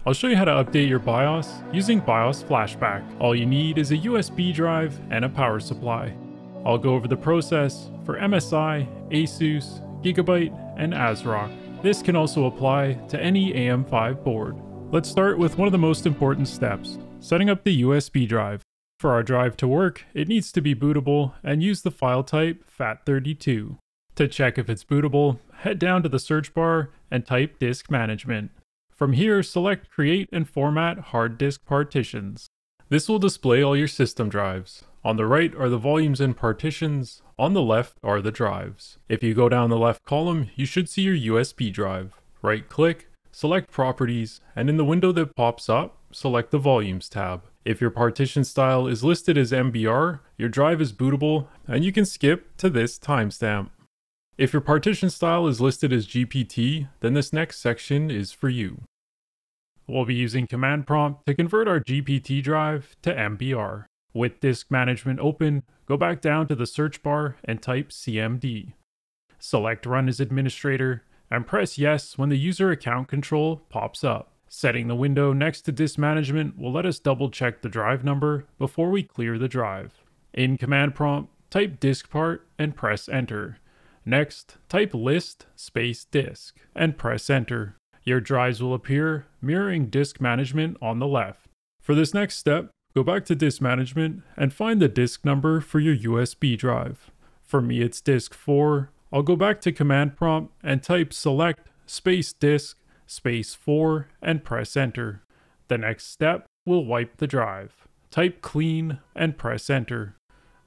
I'll show you how to update your BIOS using BIOS Flashback. All you need is a USB drive and a power supply. I'll go over the process for MSI, ASUS, Gigabyte, and Asrock. This can also apply to any AM5 board. Let's start with one of the most important steps, setting up the USB drive. For our drive to work, it needs to be bootable and use the file type FAT32. To check if it's bootable, head down to the search bar and type Disk Management. From here, select Create and Format Hard Disk Partitions. This will display all your system drives. On the right are the volumes and partitions, on the left are the drives. If you go down the left column, you should see your USB drive. Right-click, select Properties, and in the window that pops up, select the Volumes tab. If your partition style is listed as MBR, your drive is bootable, and you can skip to this timestamp. If your partition style is listed as GPT, then this next section is for you. We'll be using command prompt to convert our GPT drive to MBR. With Disk Management open, go back down to the search bar and type CMD. Select Run as Administrator, and press Yes when the user account control pops up. Setting the window next to Disk Management will let us double check the drive number before we clear the drive. In command prompt, type disk part and press Enter. Next, type list space disk and press Enter. Your drives will appear, mirroring Disk Management on the left. For this next step, go back to Disk Management and find the disk number for your USB drive. For me, it's disk 4. I'll go back to command prompt and type select space disk space 4 and press Enter. The next step will wipe the drive. Type clean and press Enter.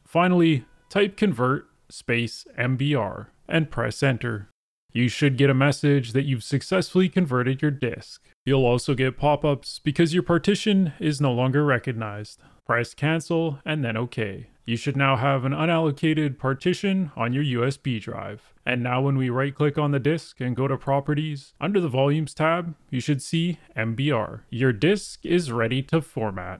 Finally, type convert space MBR and press Enter. You should get a message that you've successfully converted your disk. You'll also get pop-ups because your partition is no longer recognized. Press cancel and then OK. You should now have an unallocated partition on your USB drive. And now when we right-click on the disk and go to Properties, under the Volumes tab, you should see MBR. Your disk is ready to format.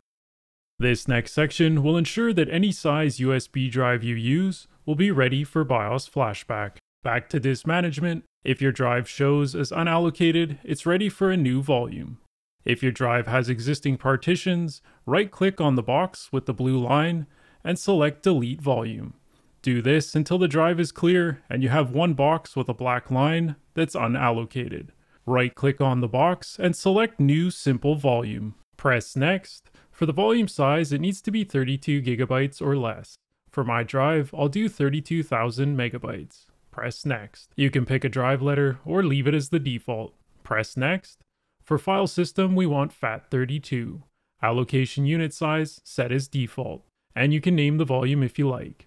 This next section will ensure that any size USB drive you use will be ready for BIOS Flashback. Back to Disk Management. If your drive shows as unallocated, it's ready for a new volume. If your drive has existing partitions, right-click on the box with the blue line and select Delete Volume. Do this until the drive is clear and you have one box with a black line that's unallocated. Right-click on the box and select New Simple Volume. Press Next. For the volume size, it needs to be 32 gigabytes or less. For my drive, I'll do 32,000 megabytes. Press Next. You can pick a drive letter or leave it as the default. Press Next. For file system, we want FAT32. Allocation unit size set as default. And you can name the volume if you like.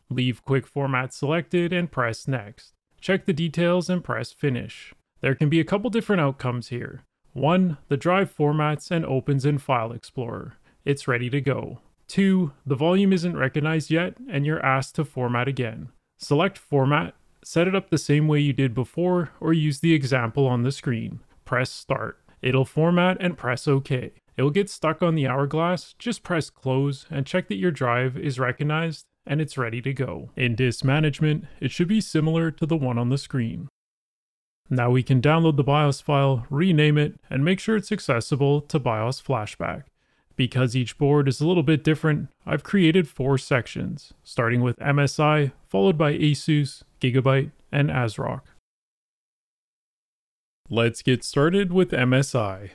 Leave Quick Format selected and press Next. Check the details and press Finish. There can be a couple different outcomes here. 1. The drive formats and opens in File Explorer. It's ready to go. 2. The volume isn't recognized yet and you're asked to format again. Select Format, set it up the same way you did before or use the example on the screen. Press Start. It'll format and press OK. It'll get stuck on the hourglass, just press Close and check that your drive is recognized and it's ready to go. In Disk Management, it should be similar to the one on the screen. Now we can download the BIOS file, rename it, and make sure it's accessible to BIOS Flashback. Because each board is a little bit different, I've created 4 sections, starting with MSI, followed by ASUS, Gigabyte, and Asrock. Let's get started with MSI.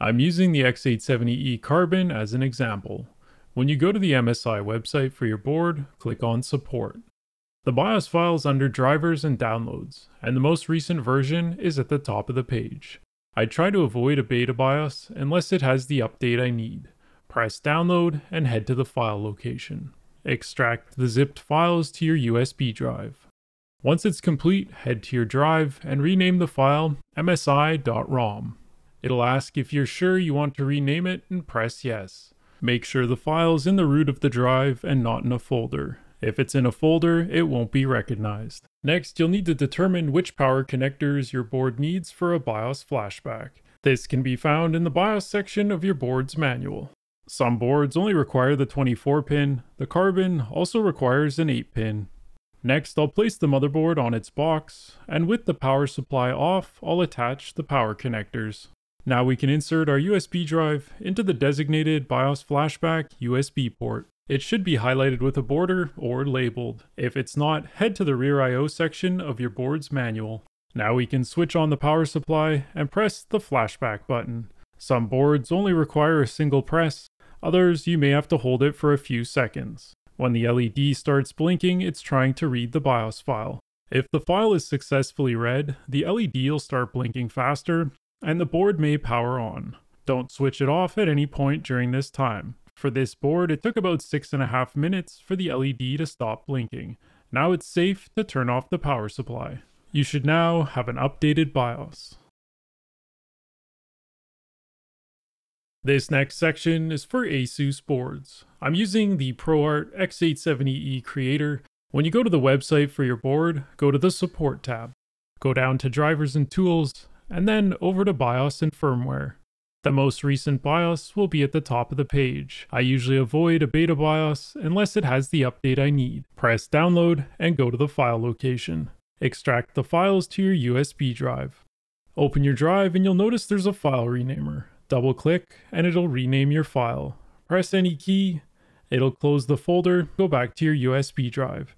I'm using the X870E Carbon as an example. When you go to the MSI website for your board, click on Support. The BIOS file is under Drivers and Downloads, and the most recent version is at the top of the page. I try to avoid a beta BIOS unless it has the update I need. Press Download and head to the file location. Extract the zipped files to your USB drive. Once it's complete, head to your drive and rename the file msi.rom. It'll ask if you're sure you want to rename it and press Yes. Make sure the file's in the root of the drive and not in a folder. If it's in a folder, it won't be recognized. Next, you'll need to determine which power connectors your board needs for a BIOS flashback. This can be found in the BIOS section of your board's manual. Some boards only require the 24-pin, the Carbon also requires an 8-pin. Next, I'll place the motherboard on its box, and with the power supply off, I'll attach the power connectors. Now we can insert our USB drive into the designated BIOS Flashback USB port. It should be highlighted with a border or labeled. If it's not, head to the rear I/O section of your board's manual. Now we can switch on the power supply and press the flashback button. Some boards only require a single press, others you may have to hold it for a few seconds. When the LED starts blinking, it's trying to read the BIOS file. If the file is successfully read, the LED will start blinking faster, and the board may power on. Don't switch it off at any point during this time. For this board, it took about 6.5 minutes for the LED to stop blinking. Now it's safe to turn off the power supply. You should now have an updated BIOS. This next section is for ASUS boards. I'm using the ProArt X870E Creator. When you go to the website for your board, go to the Support tab. Go down to Drivers and Tools, and then over to BIOS and Firmware. The most recent BIOS will be at the top of the page. I usually avoid a beta BIOS unless it has the update I need. Press Download and go to the file location. Extract the files to your USB drive. Open your drive and you'll notice there's a file renamer. Double click and it'll rename your file. Press any key, it'll close the folder, go back to your USB drive.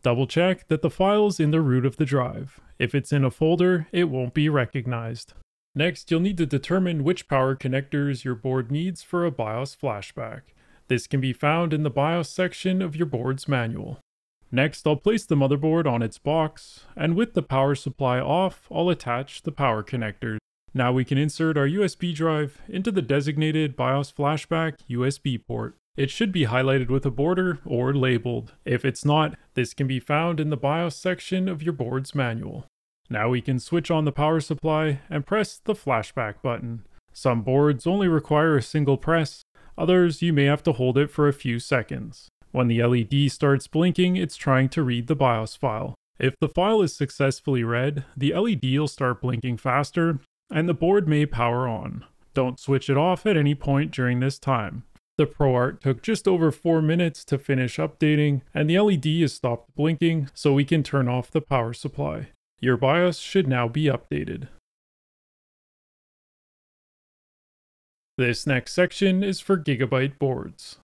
Double check that the file's in the root of the drive. If it's in a folder, it won't be recognized. Next, you'll need to determine which power connectors your board needs for a BIOS flashback. This can be found in the BIOS section of your board's manual. Next, I'll place the motherboard on its box, and with the power supply off, I'll attach the power connectors. Now we can insert our USB drive into the designated BIOS Flashback USB port. It should be highlighted with a border or labeled. If it's not, this can be found in the BIOS section of your board's manual. Now we can switch on the power supply and press the flashback button. Some boards only require a single press, others you may have to hold it for a few seconds. When the LED starts blinking, it's trying to read the BIOS file. If the file is successfully read, the LED will start blinking faster, and the board may power on. Don't switch it off at any point during this time. The ProArt took just over 4 minutes to finish updating, and the LED has stopped blinking, so we can turn off the power supply. Your BIOS should now be updated. This next section is for Gigabyte boards.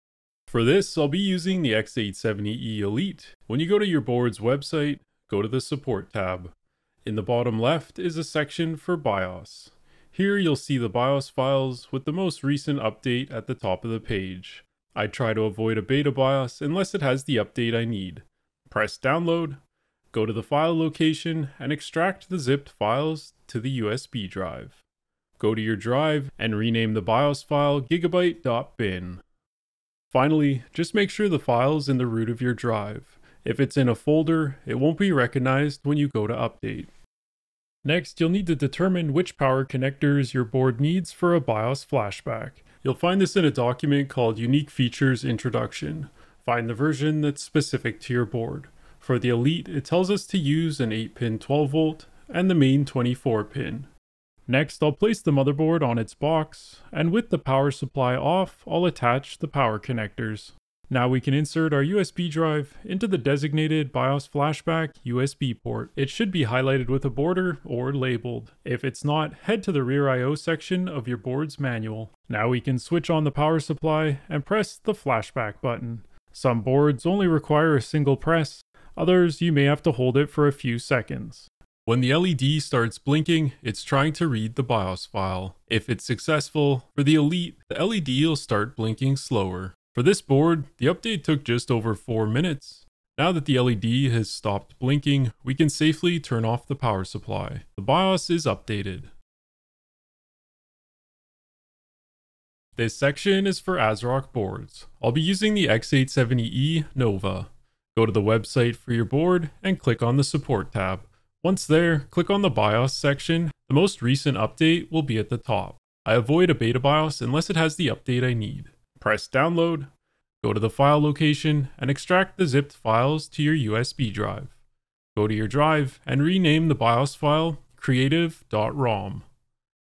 For this, I'll be using the X870E Elite. When you go to your board's website, go to the Support tab. In the bottom left is a section for BIOS. Here you'll see the BIOS files with the most recent update at the top of the page. I try to avoid a beta BIOS unless it has the update I need. Press Download, go to the file location and extract the zipped files to the USB drive. Go to your drive and rename the BIOS file gigabyte.bin. Finally, just make sure the file's in the root of your drive. If it's in a folder, it won't be recognized when you go to update. Next, you'll need to determine which power connectors your board needs for a BIOS flashback. You'll find this in a document called Unique Features Introduction. Find the version that's specific to your board. For the Elite, it tells us to use an 8-pin 12-volt and the main 24-pin. Next, I'll place the motherboard on its box, and with the power supply off, I'll attach the power connectors. Now we can insert our USB drive into the designated BIOS Flashback USB port. It should be highlighted with a border or labeled. If it's not, head to the rear I/O section of your board's manual. Now we can switch on the power supply and press the flashback button. Some boards only require a single press, others you may have to hold it for a few seconds. When the LED starts blinking, it's trying to read the BIOS file. If it's successful, for the Elite, the LED will start blinking slower. For this board, the update took just over 4 minutes. Now that the LED has stopped blinking, we can safely turn off the power supply. The BIOS is updated. This section is for ASRock boards. I'll be using the X870E Nova. Go to the website for your board and click on the Support tab. Once there, click on the BIOS section. The most recent update will be at the top. I avoid a beta BIOS unless it has the update I need. Press Download, go to the file location, and extract the zipped files to your USB drive. Go to your drive and rename the BIOS file creative.rom.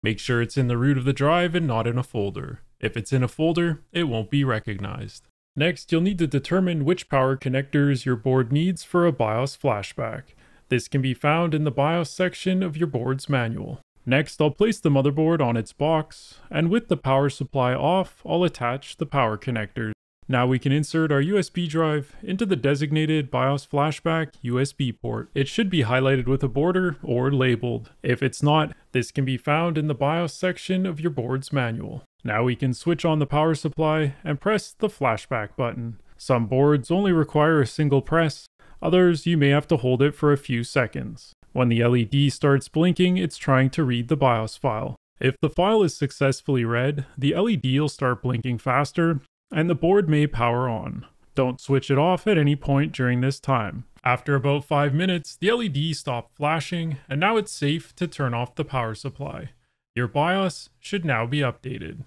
Make sure it's in the root of the drive and not in a folder. If it's in a folder, it won't be recognized. Next, you'll need to determine which power connectors your board needs for a BIOS flashback. This can be found in the BIOS section of your board's manual. Next, I'll place the motherboard on its box, and with the power supply off, I'll attach the power connectors. Now we can insert our USB drive into the designated BIOS Flashback USB port. It should be highlighted with a border or labeled. If it's not, this can be found in the BIOS section of your board's manual. Now we can switch on the power supply and press the flashback button. Some boards only require a single press, others you may have to hold it for a few seconds. When the LED starts blinking, it's trying to read the BIOS file. If the file is successfully read, the LED will start blinking faster, and the board may power on. Don't switch it off at any point during this time. After about 5 minutes, the LED stopped flashing, and now it's safe to turn off the power supply. Your BIOS should now be updated.